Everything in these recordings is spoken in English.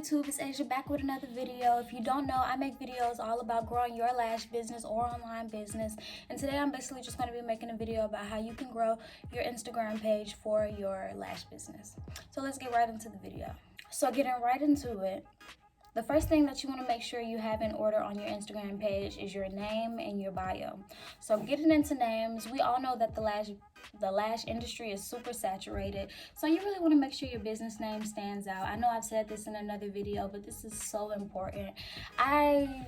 YouTube, it's Asia back with another video. If you don't know, I make videos all about growing your lash business or online business. And today I'm basically just going to be making a video about how you can grow your Instagram page for your lash business. So let's get right into the video. So getting right into it, the first thing that you want to make sure you have in order on your Instagram page is your name and your bio. So getting into names, we all know that the lash industry is super saturated. So you really want to make sure your business name stands out. I know I've said this in another video, but this is so important. I'm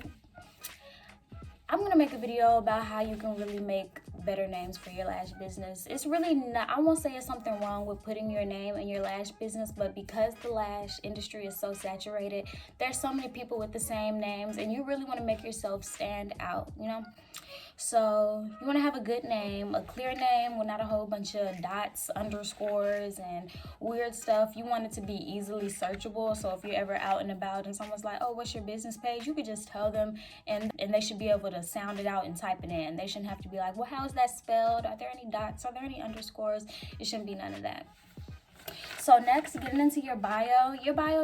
going to make a video about how you can really make better names for your lash business. It's really not, I won't say it's something wrong with putting your name in your lash business, but because the lash industry is so saturated, there's so many people with the same names, and you really want to make yourself stand out, you know? So you want to have a good name, a clear name with not a whole bunch of dots, underscores, and weird stuff. You want it to be easily searchable. So if you're ever out and about and someone's like, oh, what's your business page? You could just tell them, and they should be able to sound it out and type it in. They shouldn't have to be like, well, how is that spelled? Are there any dots? Are there any underscores? It shouldn't be none of that. So next, getting into your bio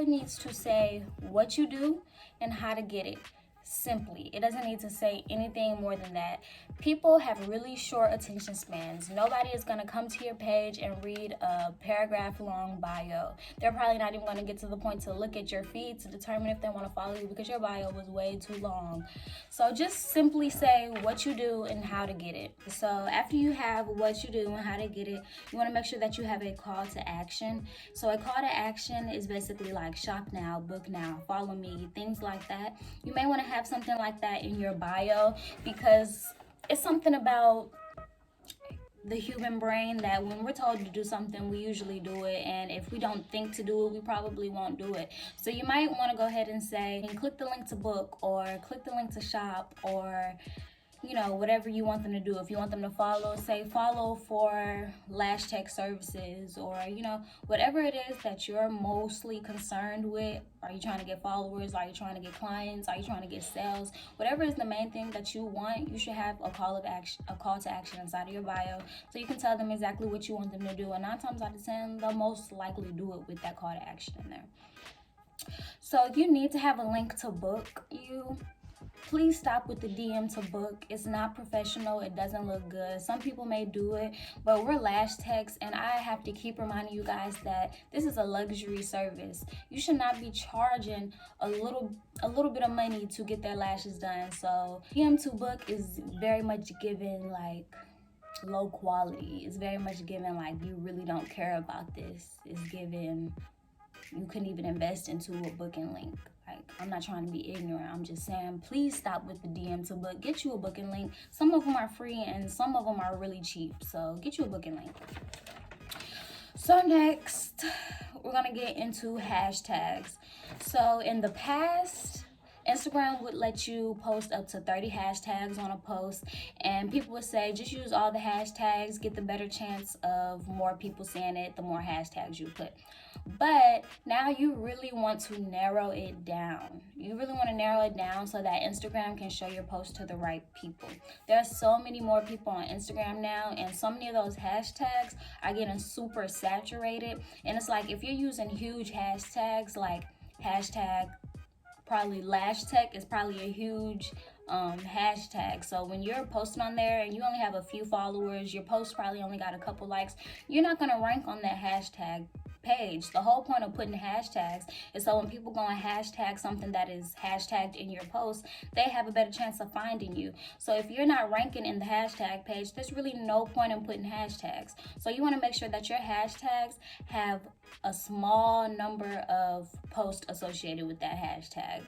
needs to say what you do and how to get it. Simply. It doesn't need to say anything more than that. People have really short attention spans. Nobody is going to come to your page and read a paragraph long bio. They're probably not even going to get to the point to look at your feed to determine if they want to follow you because your bio was way too long. So just simply say what you do and how to get it. So after you have what you do and how to get it, you want to make sure that you have a call to action. So a call to action is basically like shop now, book now, follow me, things like that. You may want to have something like that in your bio because it's something about the human brain that when we're told to do something, we usually do it, and if we don't think to do it, we probably won't do it. So you might want to go ahead and say, click the link to book, or click the link to shop, or you know, whatever you want them to do. If you want them to follow, say follow for lash tech services, or you know, whatever it is that you're mostly concerned with. Are you trying to get followers? Are you trying to get clients? Are you trying to get sales? Whatever is the main thing that you want, you should have a call to action inside of your bio, so you can tell them exactly what you want them to do, and 9 times out of 10 they'll most likely do it with that call to action in there. So you need to have a link to book you. Please stop with the DM to book. It's not professional. It doesn't look good. Some people may do it, but we're lash techs, and I have to keep reminding you guys that this is a luxury service. You should not be charging a little bit of money to get their lashes done. So DM to book is very much given like low quality. It's very much given like you really don't care about this. It's given you couldn't even invest into a booking link. Like, I'm not trying to be ignorant. I'm just saying, please stop with the DM to book. Get you a booking link. Some of them are free and some of them are really cheap. So get you a booking link. So next, we're going to get into hashtags. So in the past, Instagram would let you post up to 30 hashtags on a post, and people would say just use all the hashtags, get the better chance of more people seeing it the more hashtags you put. But now you really want to narrow it down. You really want to narrow it down so that Instagram can show your post to the right people. There are so many more people on Instagram now, and so many of those hashtags are getting super saturated. And it's like if you're using huge hashtags like hashtag probably lash tech is probably a huge hashtag. So when you're posting on there and you only have a few followers, your post probably only got a couple likes, you're not going to rank on that hashtag page. The whole point of putting hashtags is so when people go and hashtag something that is hashtagged in your post, they have a better chance of finding you. So if you're not ranking in the hashtag page, there's really no point in putting hashtags. So you want to make sure that your hashtags have a small number of posts associated with that hashtag.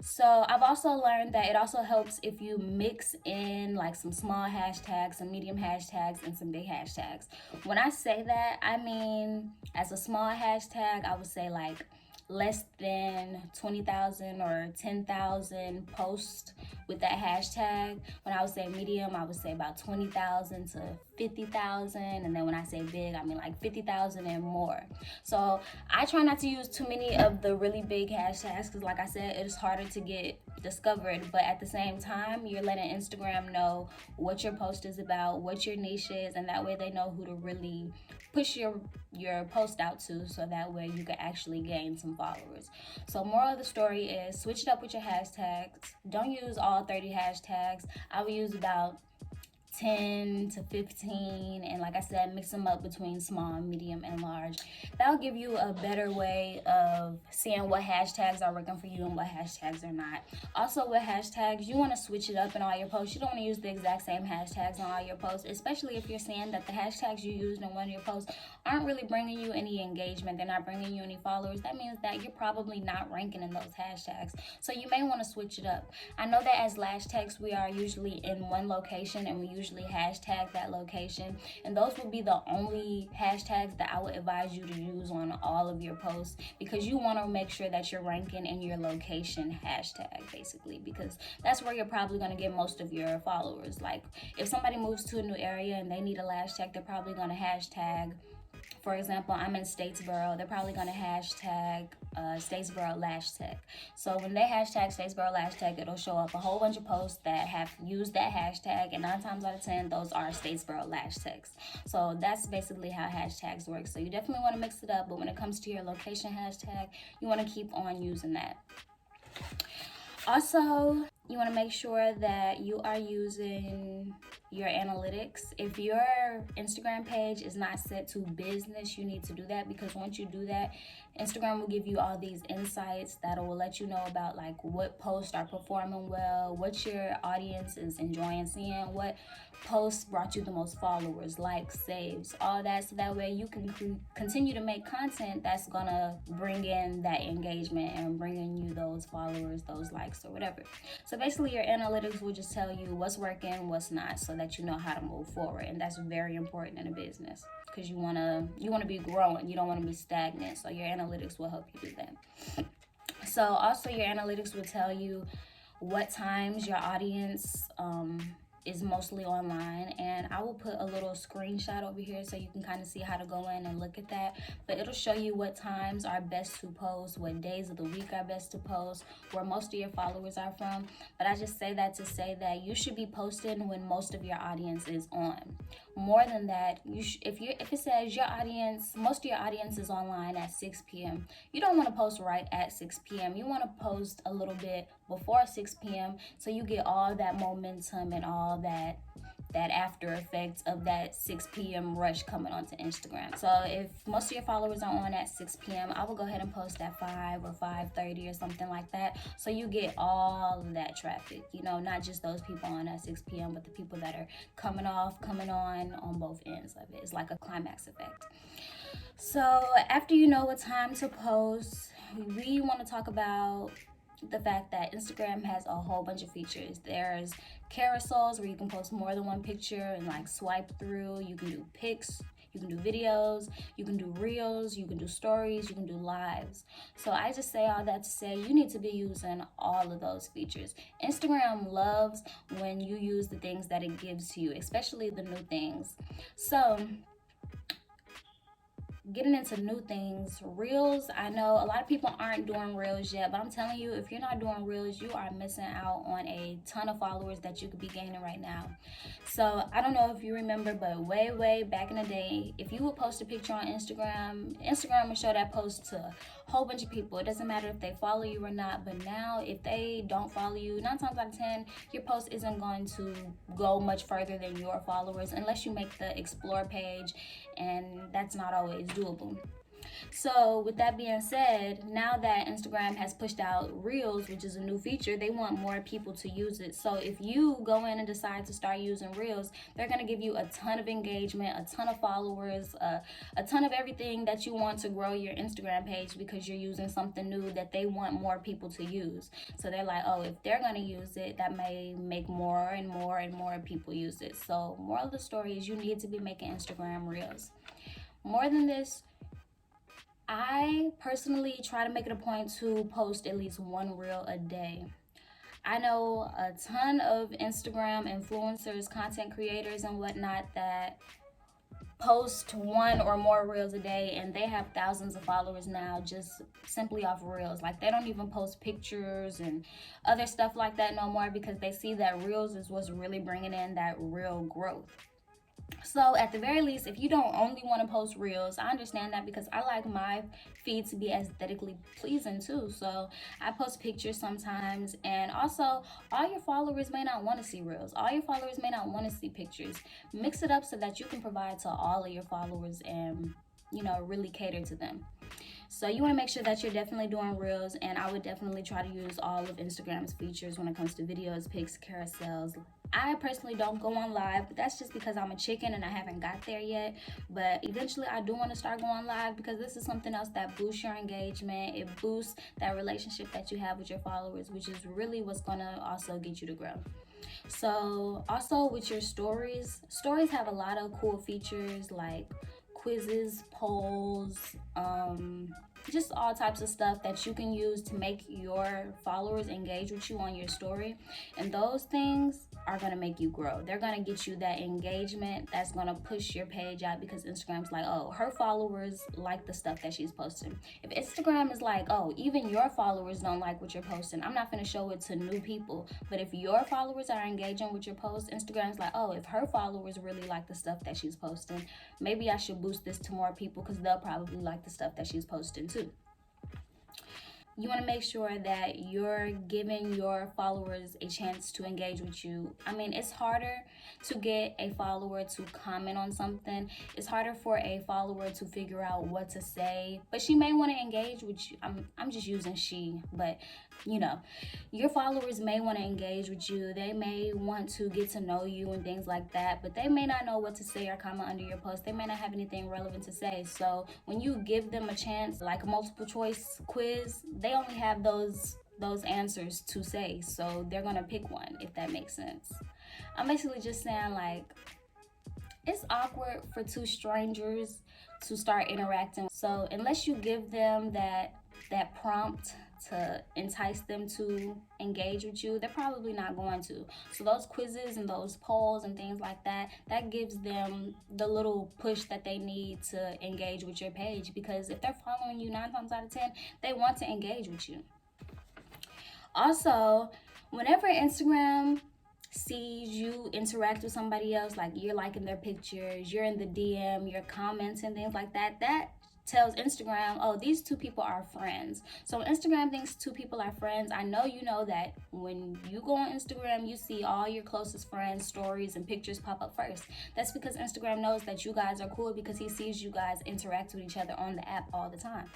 So I've also learned that it also helps if you mix in like some small hashtags, some medium hashtags, and some big hashtags. When I say that, I mean as a small hashtag, I would say like less than 20,000 or 10,000 posts with that hashtag. When I would say medium, I would say about 20,000 to 50,000, and then when I say big, I mean like 50,000 and more. So I try not to use too many of the really big hashtags because like I said, it's harder to get discovered, but at the same time, you're letting Instagram know what your post is about, what your niche is, and that way they know who to really push your post out to, so that way you can actually gain some followers. So moral of the story is switch it up with your hashtags. Don't use all 30 hashtags. I would use about 10 to 15, and like I said, mix them up between small, medium, and large. That'll give you a better way of seeing what hashtags are working for you and what hashtags are not. Also with hashtags, you want to switch it up in all your posts. You don't want to use the exact same hashtags on all your posts, especially if you're seeing that the hashtags you used in one of your posts aren't really bringing you any engagement. They're not bringing you any followers. That means that you're probably not ranking in those hashtags. So you may want to switch it up. I know that as Lash Techs, we are usually in one location and we usually hashtag that location, and those would be the only hashtags that I would advise you to use on all of your posts, because you want to make sure that you're ranking in your location hashtag, basically, because that's where you're probably going to get most of your followers. Like if somebody moves to a new area and they need a lash tech, they're probably going to hashtag, for example, I'm in Statesboro, they're probably going to hashtag Statesboro Lash Tech. So when they hashtag Statesboro Lash Tech, it'll show up a whole bunch of posts that have used that hashtag, and 9 times out of 10, those are Statesboro Lash Techs. So that's basically how hashtags work. So you definitely want to mix it up, but when it comes to your location hashtag, you want to keep on using that. Also, you want to make sure that you are using your analytics. If your Instagram page is not set to business, you need to do that, because once you do that, Instagram will give you all these insights that will let you know about like what posts are performing well, what your audience is enjoying seeing, what posts brought you the most followers, likes, saves, all that, so that way you can continue to make content that's gonna bring in that engagement and bringing you those followers, those likes, or whatever. So basically your analytics will just tell you what's working, what's not, so that you know how to move forward. And that's very important in a business, because you want to be growing, you don't want to be stagnant. So your analytics will help you do that. So also your analytics will tell you what times your audience is mostly online, and I will put a little screenshot over here so you can kind of see how to go in and look at that. But it'll show you what times are best to post, what days of the week are best to post, where most of your followers are from. But I just say that to say that you should be posting when most of your audience is on. More than that, if it says most of your audience is online at 6 p.m., you don't want to post right at 6 p.m. You want to post a little bit before 6 p.m. so you get all that momentum and all that after effects of that 6 p.m. rush coming onto Instagram. So if most of your followers are on at 6 p.m., I will go ahead and post at 5 or 5:30 or something like that, so you get all of that traffic, not just those people on at 6 p.m., but the people that are coming on both ends of it. It's like a climax effect. So after you know what time to post, we want to talk about the fact that Instagram has a whole bunch of features. There's carousels where you can post more than one picture and like swipe through. You can do pics, you can do videos, you can do reels, you can do stories, you can do lives. So I just say all that to say you need to be using all of those features. Instagram loves when you use the things that it gives to you, especially the new things. So getting into new things, reels, I know a lot of people aren't doing reels yet, but I'm telling you, if you're not doing reels, you are missing out on a ton of followers that you could be gaining right now. So I don't know if you remember, but way back in the day, if you would post a picture on Instagram would show that post to a whole bunch of people. It doesn't matter if they follow you or not, but now if they don't follow you, 9 times out of 10, your post isn't going to go much further than your followers unless you make the explore page, and that's not always doable. So with that being said, now that Instagram has pushed out Reels, which is a new feature, they want more people to use it. So if you go in and decide to start using Reels, they're going to give you a ton of engagement, a ton of followers, a ton of everything that you want to grow your Instagram page, because you're using something new that they want more people to use. So they're like, oh, if they're going to use it, that may make more and more and more people use it. So moral of the story is you need to be making Instagram Reels. More than this, I personally try to make it a point to post at least 1 reel a day. I know a ton of Instagram influencers, content creators and whatnot that post 1 or more reels a day, and they have thousands of followers now just simply off reels. Like, they don't even post pictures and other stuff like that no more, because they see that reels is what's really bringing in that real growth. So at the very least, if you don't only want to post reels, I understand that, because I like my feed to be aesthetically pleasing too. So I post pictures sometimes, and also all your followers may not want to see reels. All your followers may not want to see pictures. Mix it up so that you can provide to all of your followers and, you know, really cater to them. So you want to make sure that you're definitely doing reels, and I would definitely try to use all of Instagram's features when it comes to videos, pics, carousels. I personally don't go on live, but that's just because I'm a chicken and I haven't got there yet. But eventually I do want to start going live, because this is something else that boosts your engagement. It boosts that relationship that you have with your followers, which is really what's going to also get you to grow. So also with your stories have a lot of cool features like quizzes, polls, just all types of stuff that you can use to make your followers engage with you on your story. And those things are going to make you grow. They're going to get you that engagement that's going to push your page out, because Instagram's like, oh, her followers like the stuff that she's posting. If Instagram is like, oh, even your followers don't like what you're posting, I'm not going to show it to new people. But if your followers are engaging with your post, Instagram's like, oh, if her followers really like the stuff that she's posting, maybe I should boost this to more people, because they'll probably like the stuff that she's posting too. You want to make sure that you're giving your followers a chance to engage with you. I mean, it's harder to get a follower to comment on something. It's harder for a follower to figure out what to say, but she may want to engage with you. I'm just using she, but you know, your followers may want to engage with you. They may want to get to know you and things like that, but they may not know what to say or comment under your post. They may not have anything relevant to say. So when you give them a chance, like a multiple choice quiz, they only have those answers to say. So they're going to pick one, if that makes sense. I'm basically just saying, like, it's awkward for two strangers to start interacting. So unless you give them that prompt to entice them to engage with you, they're probably not going to. So those quizzes and those polls and things like that, that gives them the little push that they need to engage with your page, because if they're following you 9 times out of 10, they want to engage with you. Also, whenever Instagram sees you interact with somebody else, like you're liking their pictures, you're in the DM, you're commenting, things like that, that tells Instagram, oh, these two people are friends. So Instagram thinks two people are friends. I know you know that when you go on Instagram, you see all your closest friends' stories and pictures pop up first. That's because Instagram knows that you guys are cool, because he sees you guys interact with each other on the app all the time.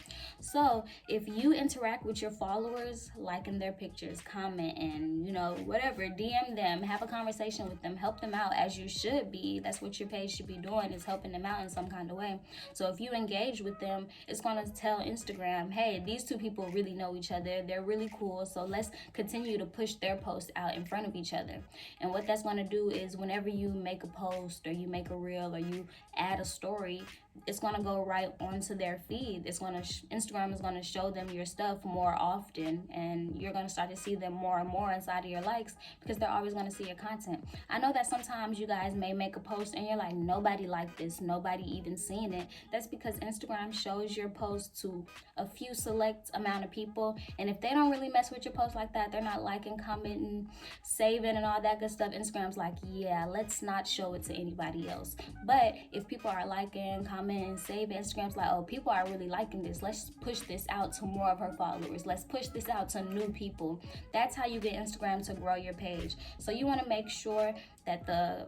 So if you interact with your followers, liking their pictures, commenting, you know, whatever, DM them, have a conversation with them, help them out, as you should be. That's what your page should be doing, is helping them out in some kind of way. So if you engage with them, it's going to tell Instagram, hey, these two people really know each other, they're really cool, so let's continue to push their posts out in front of each other. And what that's going to do is, whenever you make a post or you make a reel or you add a story, it's going to go right onto their feed. Instagram is going to show them your stuff more often, and you're going to start to see them more and more inside of your likes, because they're always going to see your content. I know that sometimes you guys may make a post and you're like, nobody liked this, nobody even seen it. That's because Instagram shows your post to a few select amount of people, and if they don't really mess with your post like that, they're not liking, commenting, saving, and all that good stuff, Instagram's like, yeah, let's not show it to anybody else. But if people are liking, commenting, and save, Instagram's like, oh, people are really liking this, let's push this out to more of her followers, let's push this out to new people. That's how you get Instagram to grow your page. So you want to make sure that the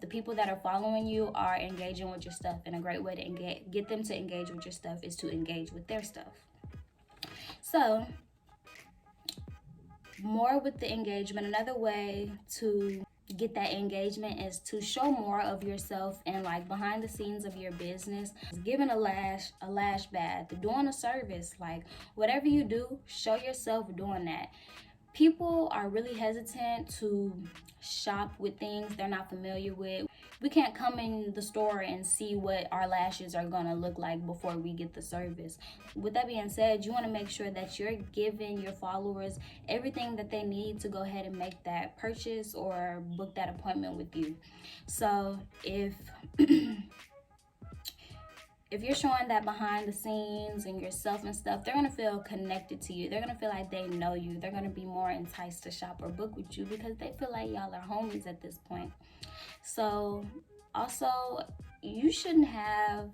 people that are following you are engaging with your stuff, and a great way to get them to engage with your stuff is to engage with their stuff. So more with the engagement, another way to get that engagement is to show more of yourself and like behind the scenes of your business. Giving a lash bath, doing a service, like whatever you do, show yourself doing that. People are really hesitant to shop with things they're not familiar with. We can't come in the store and see what our lashes are gonna look like before we get the service. With that being said, you want to make sure that you're giving your followers everything that they need to go ahead and make that purchase or book that appointment with you. So if if you're showing that behind the scenes and yourself and stuff, they're going to feel connected to you. They're going to feel like they know you. They're going to be more enticed to shop or book with you because they feel like y'all are homies at this point. So also, you shouldn't have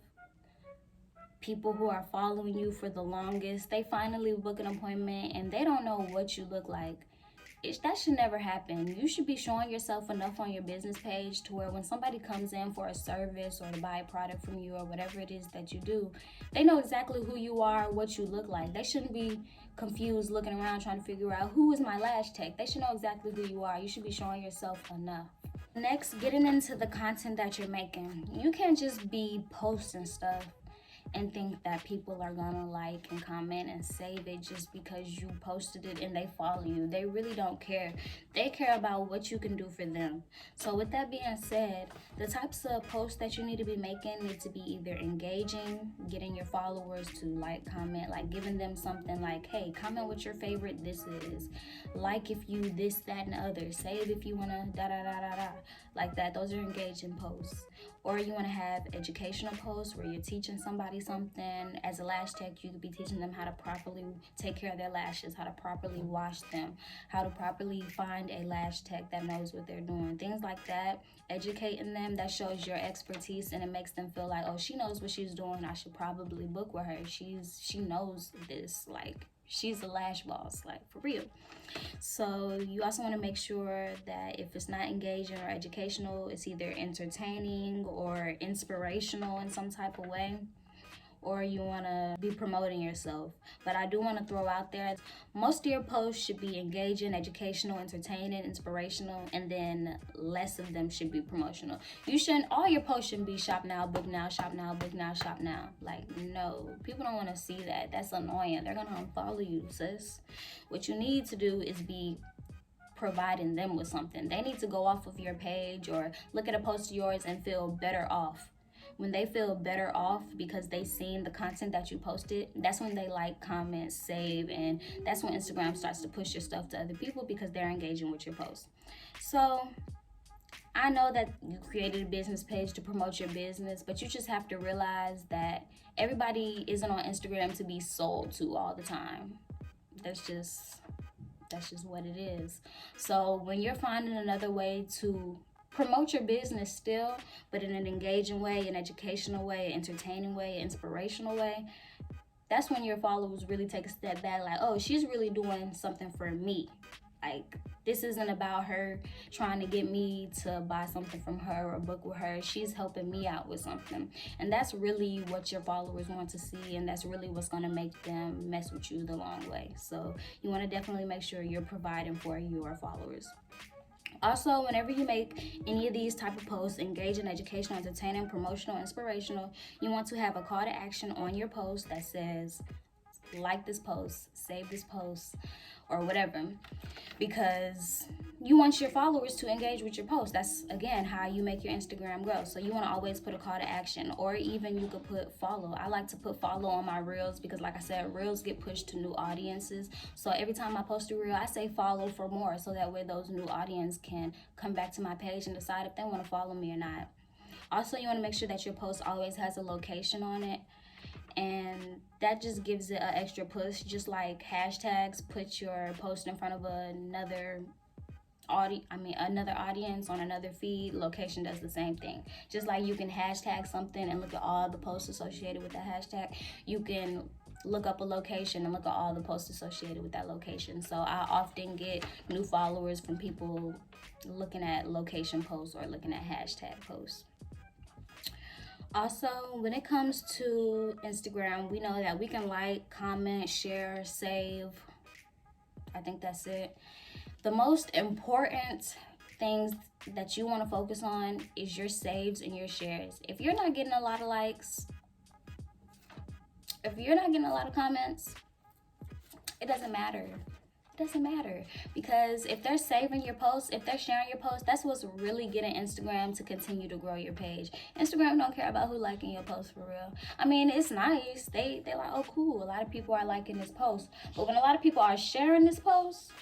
people who are following you for the longest. They finally book an appointment and they don't know what you look like. That should never happen. You should be showing yourself enough on your business page to where when somebody comes in for a service or to buy a product from you or whatever it is that you do, they know exactly who you are, what you look like. They shouldn't be confused looking around trying to figure out who is my lash tech. They should know exactly who you are. You should be showing yourself enough. Next, getting into the content that you're making. You can't just be posting stuff and think that people are gonna like and comment and save it just because you posted it and they follow you. They really don't care. They care about what you can do for them. So with that being said, the types of posts that you need to be making need to be either engaging, getting your followers to like, comment, like giving them something like, hey, comment what your favorite this is, like if you this, that, and other, save if you wanna da da da da da, like that. Those are engaging posts. Or you want to have educational posts where you're teaching somebody something. As a lash tech, you could be teaching them how to properly take care of their lashes, how to properly wash them, how to properly find a lash tech that knows what they're doing. Things like that, educating them, that shows your expertise and it makes them feel like, oh, she knows what she's doing. I should probably book with her. She knows this, like she's a lash boss, like for real. So you also want to make sure that if it's not engaging or educational, it's either entertaining or inspirational in some type of way, or you want to be promoting yourself. But I do want to throw out there, most of your posts should be engaging, educational, entertaining, inspirational, and then less of them should be promotional. All your posts shouldn't be shop now, book now, shop now, book now, shop now. Like, no, people don't want to see that. That's annoying. They're going to unfollow you, sis. What you need to do is be providing them with something. They need to go off of your page or look at a post of yours and feel better off. When they feel better off because they seen the content that you posted, that's when they like, comment, save, and that's when Instagram starts to push your stuff to other people because they're engaging with your post. So I know that you created a business page to promote your business, but you just have to realize that everybody isn't on Instagram to be sold to all the time. That's just what it is. So when you're finding another way to promote your business still, but in an engaging way, an educational way, entertaining way, inspirational way, that's when your followers really take a step back, like, oh, she's really doing something for me. Like, this isn't about her trying to get me to buy something from her or book with her. She's helping me out with something. And that's really what your followers want to see, and that's really what's going to make them mess with you the long way. So you want to definitely make sure you're providing for your followers. Also, whenever you make any of these type of posts, engaging, educational, entertaining, promotional, inspirational, you want to have a call to action on your post that says, like this post, save this post, or whatever, because you want your followers to engage with your post. That's, again, how you make your Instagram grow. So you want to always put a call to action, or even you could put follow. I like to put follow on my reels because, like I said, reels get pushed to new audiences. So every time I post a reel, I say follow for more, so that way those new audience can come back to my page and decide if they want to follow me or not. Also, you want to make sure that your post always has a location on it, and that just gives it an extra push. Just like hashtags put your post in front of another audience on another feed, location does the same thing. Just like you can hashtag something and look at all the posts associated with the hashtag, you can look up a location and look at all the posts associated with that location. So I often get new followers from people looking at location posts or looking at hashtag posts. Also, when it comes to Instagram, we know that we can like, comment, share, save. I think that's it. The most important things that you want to focus on is your saves and your shares. If you're not getting a lot of likes, if you're not getting a lot of comments, it doesn't matter. doesn't matter, because if they're saving your posts, if they're sharing your posts, that's what's really getting Instagram to continue to grow your page. Instagram don't care about who liking your post for real. I mean, it's nice. They're like, oh cool, a lot of people are liking this post. But when a lot of people are sharing this post,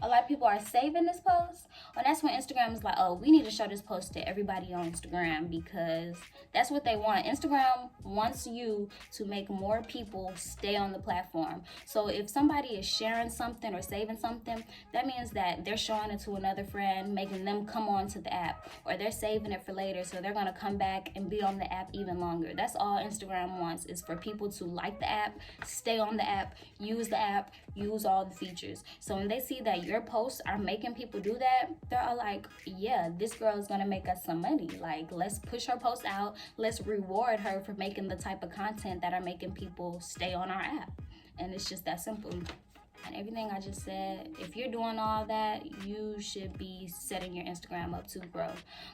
a lot of people are saving this post, well, that's when Instagram is like, oh, we need to show this post to everybody on Instagram, because that's what they want. Instagram wants you to make more people stay on the platform. So if somebody is sharing something or saving something, that means that they're showing it to another friend, making them come on to the app, or they're saving it for later, so they're going to come back and be on the app even longer. That's all Instagram wants, is for people to like the app, stay on the app, use all the features. So when they see that your posts are making people do that, they're all like, yeah, this girl is gonna make us some money. Like, let's push her posts out, let's reward her for making the type of content that are making people stay on our app. And it's just that simple. And everything I just said, if you're doing all that, you should be setting your Instagram up to grow.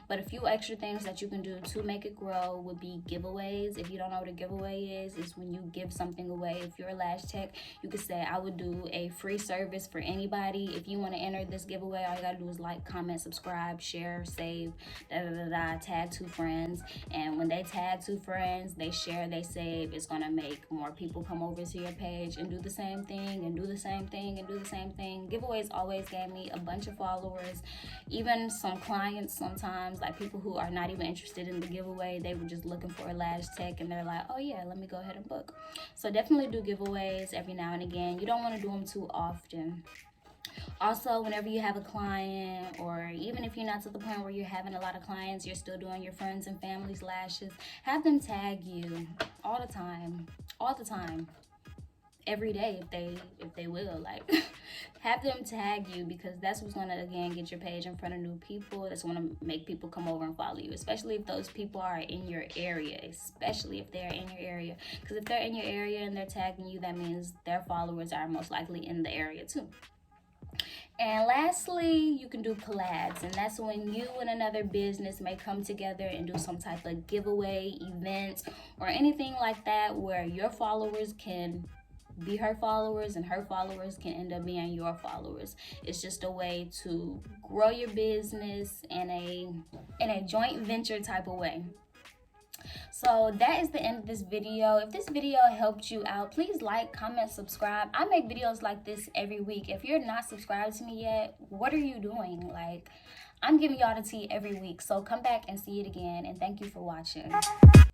But a few extra things that you can do to make it grow would be giveaways. If you don't know what a giveaway is, it's when you give something away. If you're a lash tech, you could say, I would do a free service for anybody. If you want to enter this giveaway, all you gotta do is like, comment, subscribe, share, save, tag 2 friends. And when they tag 2 friends, they share, they save, it's gonna make more people come over to your page and do the same thing and do the same thing and do the same thing. Giveaways always gave me a bunch of followers. Even some clients sometimes, like people who are not even interested in the giveaway, they were just looking for a lash tech and they're like, oh yeah, let me go ahead and book. So definitely do giveaways every now and again. You don't want to do them too often. Also, whenever you have a client, or even if you're not to the point where you're having a lot of clients, you're still doing your friends and family's lashes, have them tag you all the time, every day if they will, like have them tag you, because that's what's gonna again get your page in front of new people. That's gonna make people come over and follow you, especially if those people are in your area, because if they're in your area and they're tagging you, that means their followers are most likely in the area too. And lastly, you can do collabs, and that's when you and another business may come together and do some type of giveaway event or anything like that, where your followers can be her followers and her followers can end up being your followers. It's just a way to grow your business in a joint venture type of way. So that is the end of this video. If this video helped you out, please like, comment, subscribe. I make videos like this every week. If you're not subscribed to me yet, what are you doing? Like, I'm giving y'all the tea every week. So come back and see it again, and thank you for watching.